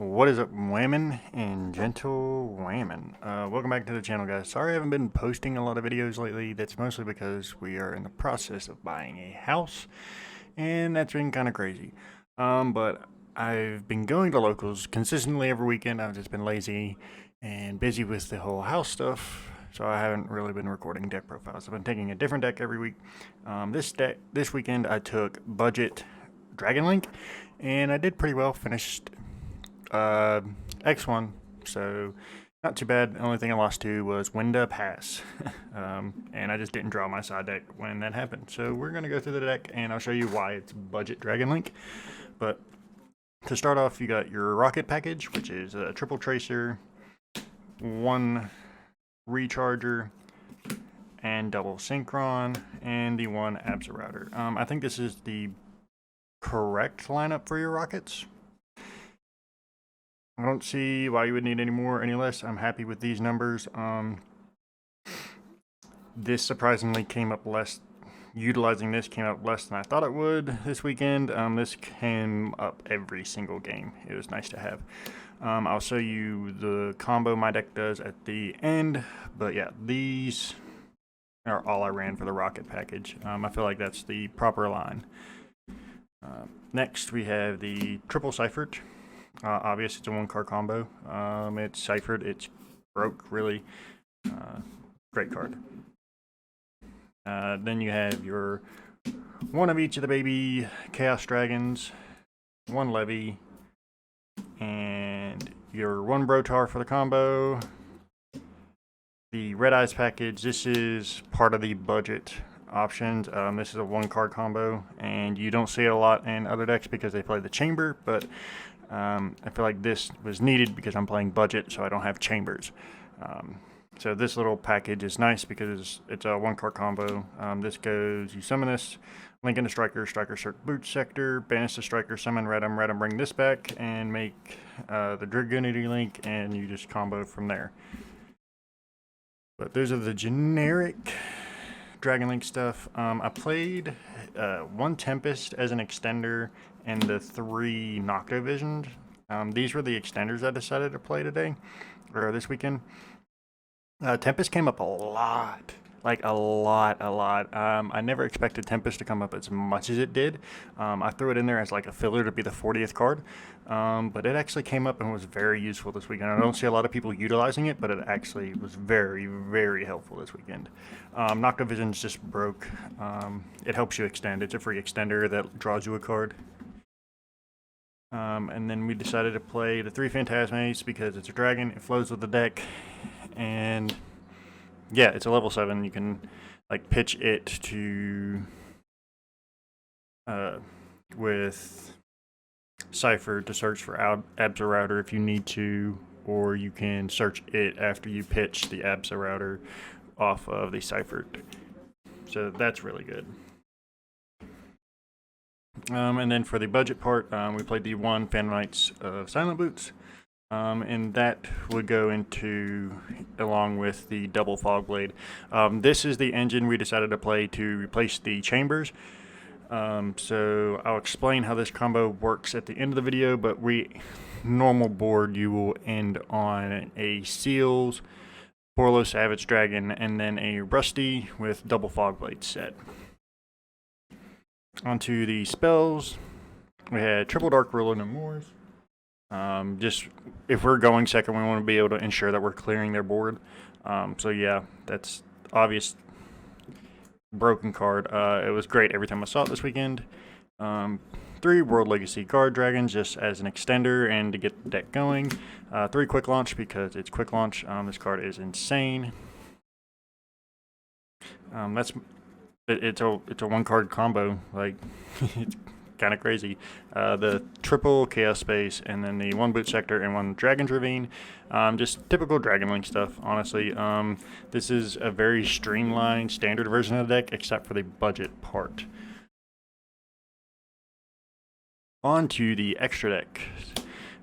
What is up, whammin' and gentle whammin'? Welcome back to the channel, guys. Sorry I haven't been posting a lot of videos lately. That's mostly because we are in the process of buying a house, and that's been kind of crazy. But I've been going to locals consistently every weekend. I've just been lazy and busy with the whole house stuff, so I haven't really been recording deck profiles. I've been taking a different deck every week. This weekend I took Budget Dragon Link, and I did pretty well. Finished X1, so not too bad. The only thing I lost to was Winda Pass, and I just didn't draw my side deck when that happened. So we're going to go through the deck, and I'll show you why it's Budget Dragon Link. But to start off, you got your Rocket package, which is a triple Tracer, one Recharger, and double Synchron, and the one Absa Router. I think this is the correct lineup for your Rockets. I don't see why you would need any more, any less. I'm happy with these numbers. This surprisingly came up less. Utilizing this came up less than I thought it would this weekend. This came up every single game. It was nice to have. I'll show you the combo my deck does at the end. But yeah, these are all I ran for the Rocket package. I feel like that's the proper line. Next, we have the Triple Ciphered. Obvious, it's a one-card combo. It's ciphered, it's broke, really. Great card. Then you have your one of each of the baby Chaos Dragons, one Levy, and your one Brotar for the combo. The Red Eyes package, this is part of the budget options. This is a one-card combo, and you don't see it a lot in other decks because they play the Chamber, but I feel like this was needed because I'm playing budget, so I don't have chambers. So this little package is nice because it's a one-card combo. This goes, you summon this, link into Striker, Striker search Boot Sector, banish the Striker, summon Red 'em, bring this back, and make the Dragunity link, and you just combo from there. But those are the generic Dragon Link stuff. I played one Tempest as an extender and the 3 Noctovisions. These were the extenders I decided to play today, or this weekend. Tempest came up a lot. Like a lot. I never expected Tempest to come up as much as it did. I threw it in there as like a filler to be the 40th card. But it actually came up and was very useful this weekend. I don't see a lot of people utilizing it, but it actually was very, very helpful this weekend. Noctovision's just broke. It helps you extend. It's a free extender that draws you a card. And then we decided to play the 3 Phantasmes because it's a dragon, it flows with the deck, and yeah, it's a level 7. You can like pitch it to with Cipher to search for Absa Router if you need to, or you can search it after you pitch the Absa Router off of the Ciphered. So that's really good. And then for the budget part, we played the 1 Phantom Knights of Silent Boots. And that would go into along with the double Fog Blade. This is the engine we decided to play to replace the chambers. So I'll explain how this combo works at the end of the video, but normal board you will end on a Seals, Borlo Savage Dragon, and then a Rusty with double Fog Blade set. Onto the spells, we had Triple Dark Ruler No Moors. Just if we're going second, we want to be able to ensure that we're clearing their board. So yeah, that's obvious. Broken card. It was great every time I saw it this weekend. 3 World Legacy Guard Dragons just as an extender and to get the deck going. 3 Quick Launch because it's Quick Launch. This card is insane. It's a one-card combo. Like it's kind of crazy. The triple Chaos Space, and then the 1 Boot Sector and 1 Dragon's Ravine. Just typical Dragon Link stuff, honestly. This is a very streamlined standard version of the deck, except for the budget part. On to the extra deck.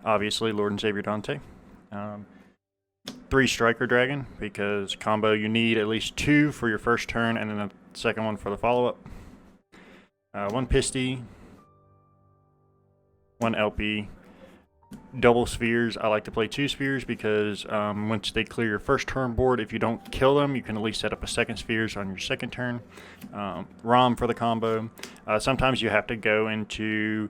Obviously, Lord and Savior Dante. 3 Striker Dragon, because combo you need at least 2 for your first turn, and then the second one for the follow-up. 1 Pisty, 1 LP, double spheres. I like to play 2 spheres because once they clear your first turn board, if you don't kill them, you can at least set up a second spheres on your second turn. ROM for the combo. Sometimes you have to go into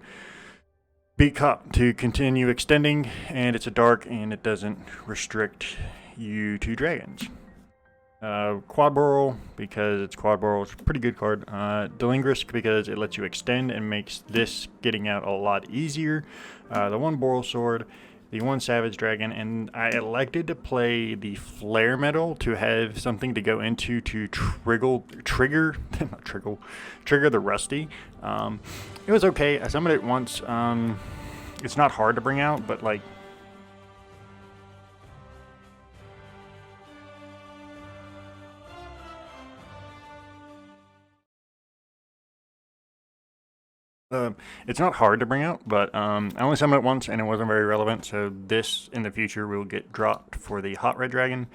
Beat Cop to continue extending, and it's a dark and it doesn't restrict you to dragons. Quad Burl because it's Quad Burl, it's a pretty good card. Delingrisk because it lets you extend and makes this getting out a lot easier. The 1 Boral Sword, the 1 Savage Dragon, and I elected to play the Flare Metal to have something to go into to trigger the Rusty. It was okay. I summoned it once. It's not hard to bring out, but like, it's not hard to bring out, but I only summoned it once and it wasn't very relevant, so this in the future will get dropped for the Hot Red Dragon.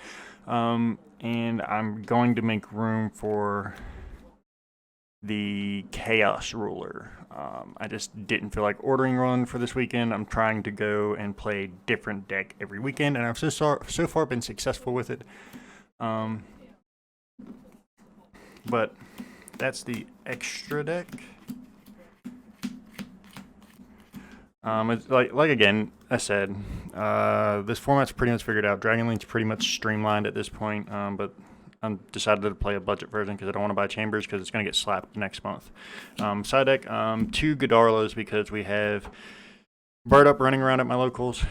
And I'm going to make room for the Chaos Ruler. I just didn't feel like ordering one for this weekend. I'm trying to go and play a different deck every weekend, and I've so far been successful with it. But that's the extra deck. It's like again, I said, this format's pretty much figured out. Dragon Lane's pretty much streamlined at this point, but I decided to play a budget version because I don't want to buy Chambers because it's going to get slapped next month. Side deck, 2 Godarlos because we have Bird Up running around at my locals.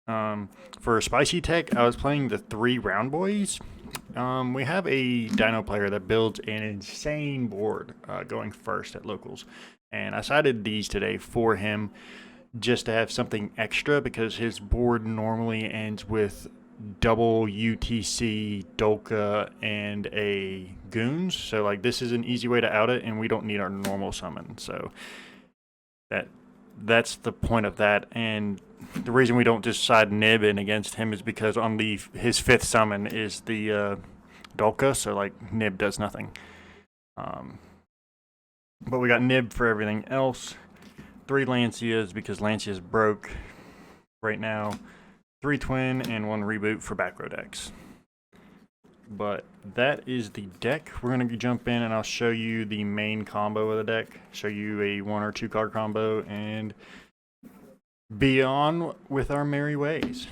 For Spicy Tech, I was playing the 3 Round Boys. We have a Dino player that builds an insane board going first at locals. And I sided these today for him just to have something extra because his board normally ends with double UTC, Dolka, and a Goons. So like this is an easy way to out it, and we don't need our normal summon. So that's the point of that. And the reason we don't just side Nib in against him is because on his 5th summon is the Dolka. So like Nib does nothing. But we got Nib for everything else. 3 Lancias because Lancia's broke right now. 3 Twin and 1 Reboot for back row decks. But that is the deck. We're going to jump in and I'll show you the main combo of the deck. Show you a 1 or 2 card combo and be on with our merry ways.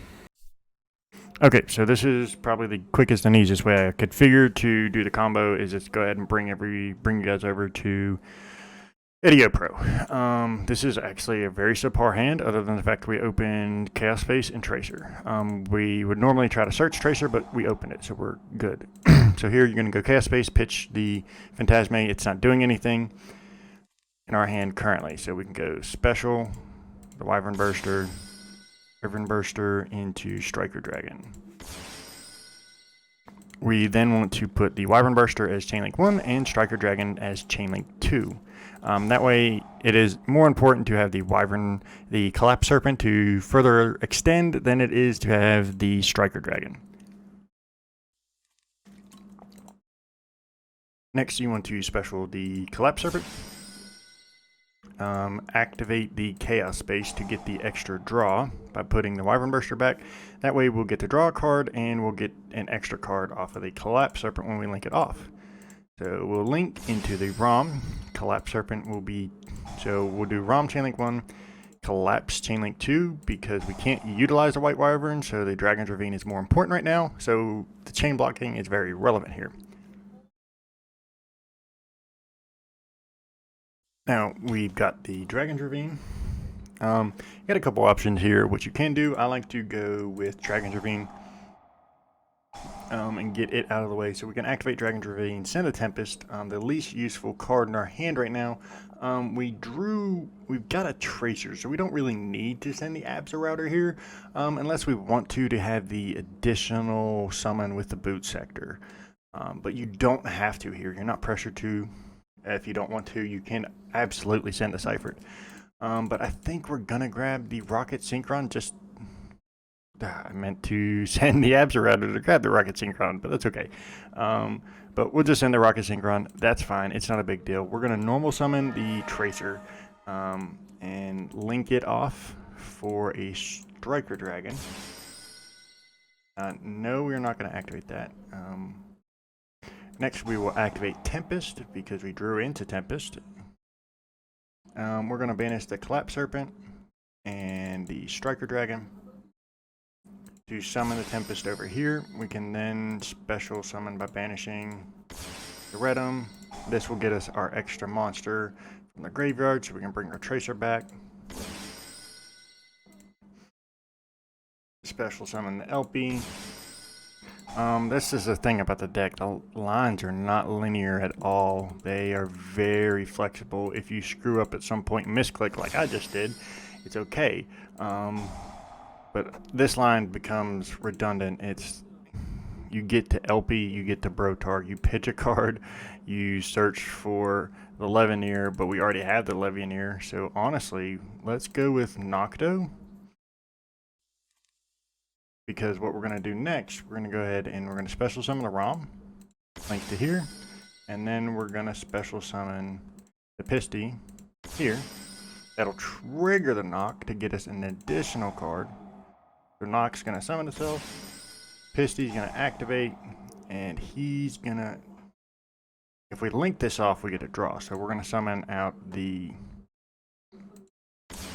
Okay, so this is probably the quickest and easiest way I could figure to do the combo is just go ahead and bring you guys over to Idio Pro. This is actually a very subpar hand other than the fact we opened Chaos Space and Tracer. We would normally try to search Tracer, but we opened it, so we're good. So here you're going to go Chaos Space, pitch the Phantasme. It's not doing anything in our hand currently, so we can go Special, the Wyvern Burster into Striker Dragon. We then want to put the Wyvern Burster as Chainlink 1 and Striker Dragon as Chainlink 2. That way it is more important to have the Collapse Serpent to further extend than it is to have the Striker Dragon. Next you want to special the Collapse Serpent. Activate the Chaos Space to get the extra draw by putting the Wyvern Burster back. That way we'll get to draw a card and we'll get an extra card off of the Collapse Serpent when we link it off. So we'll link into the ROM. Collapse Serpent will be, so we'll do ROM Chainlink 1, Collapse Chainlink 2 because we can't utilize the White Wyvern, so the Dragon's Ravine is more important right now. So the chain blocking is very relevant here. Now we've got the Dragon's Ravine. You got a couple options here. What you can do, I like to go with Dragon's Ravine and get it out of the way so we can activate Dragon's Ravine, send a Tempest, the least useful card in our hand right now. We've got a Tracer, so we don't really need to send the Absa Router here unless we want to have the additional summon with the Boot Sector. But you don't have to here. You're not pressured to. If you don't want to, you can absolutely send the Ciphered. But I think we're going to grab the Rocket Synchron. I meant to send the Absa Router to grab the Rocket Synchron, but that's okay. But we'll just send the Rocket Synchron. That's fine. It's not a big deal. We're going to normal summon the Tracer and link it off for a Striker Dragon. No, we're not going to activate that. Next, we will activate Tempest because we drew into Tempest. We're going to banish the Collapse Serpent and the Striker Dragon. To summon the Tempest over here, we can then special summon by banishing the Redum. This will get us our extra monster from the graveyard so we can bring our Tracer back. Special summon the LP. This is the thing about the deck. The lines are not linear at all. They are very flexible. If you screw up at some point and misclick like I just did, it's okay. But this line becomes redundant. You get to LP, you get to Brotar, you pitch a card, you search for the Levineer, but we already have the Levineer. So honestly, let's go with Nocto. Because what we're going to do next, we're going to go ahead and we're going to special summon the ROM, link to here, and then we're going to special summon the Pisty here. That'll trigger the Knock to get us an additional card. So Knock's going to summon itself, Pisty's going to activate, and he's going to, if we link this off, we get a draw. So we're going to summon out the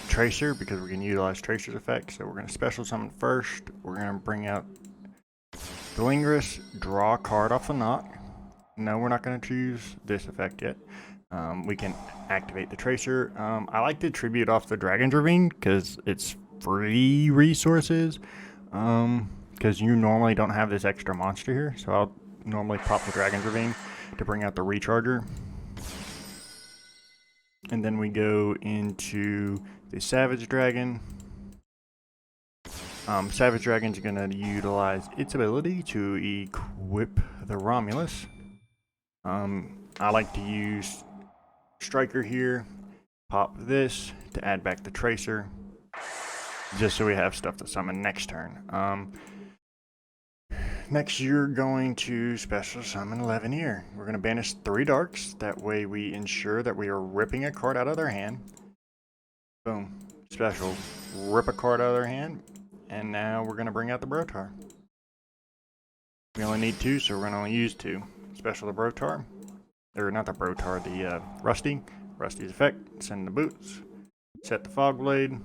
Tracer because we can utilize Tracer's effect. So we're going to special summon first. We're going to bring out the Lingris, draw a card off the Knock. No, we're not going to choose this effect yet. We can activate the Tracer. I like to tribute off the Dragon's Ravine because it's free resources. Because you normally don't have this extra monster here. So I'll normally pop the Dragon's Ravine to bring out the Recharger. And then we go into the Savage Dragon. Savage Dragon's going to utilize its ability to equip the Romulus. I like to use Striker here, pop this to add back the Tracer, just so we have stuff to summon next turn. Next, you're going to special summon Levineer. We're going to banish 3 Darks. That way we ensure that we are ripping a card out of their hand. Boom. Special. Rip a card out of their hand. And now we're going to bring out the Brotar. We only need 2, so we're going to only use 2. Special the Brotar. Or not the Brotar, the Rusty. Rusty's effect. Send the boots. Set the Fog Blade.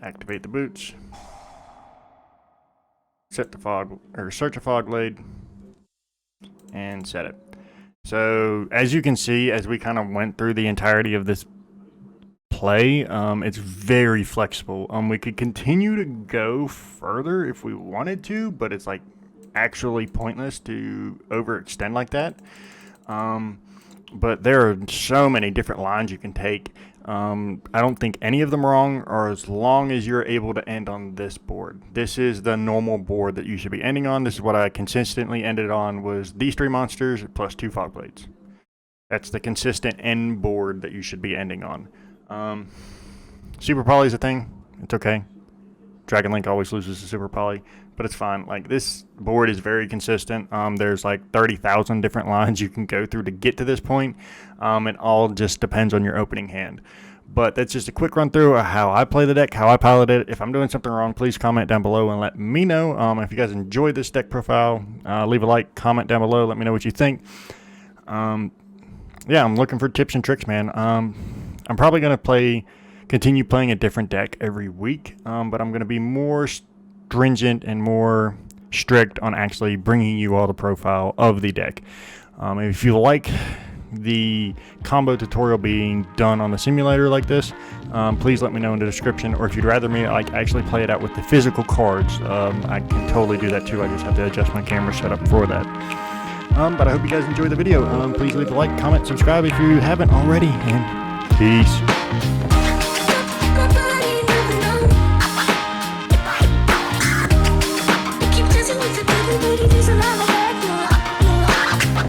Activate the boots. Set the fog, or search a Fog Blade, and set it. So as you can see, as we kind of went through the entirety of this play, it's very flexible. We could continue to go further if we wanted to, but it's like actually pointless to overextend like that. But there are so many different lines you can take. I don't think any of them are wrong, or as long as you're able to end on this board. This is the normal board that you should be ending on. This is what I consistently ended on, was these 3 monsters plus 2 Fog Blades. That's the consistent end board that you should be ending on. Super Poly is a thing. It's okay. Dragon Link always loses to Super Poly, but it's fine. Like, this board is very consistent. There's like 30,000 different lines you can go through to get to this point. It all just depends on your opening hand. But that's just a quick run through of how I play the deck, how I pilot it. If I'm doing something wrong, please comment down below and let me know. If you guys enjoyed this deck profile, leave a like, comment down below, let me know what you think. Yeah, I'm looking for tips and tricks, man. I'm probably going to continue playing a different deck every week, but I'm going to be more stringent and more strict on actually bringing you all the profile of the deck. If you like the combo tutorial being done on the simulator like this, please let me know in the description, or if you'd rather me like actually play it out with the physical cards, I can totally do that too. I just have to adjust my camera setup for that. But I hope you guys enjoyed the video. Please leave a like, comment, subscribe if you haven't already, and peace.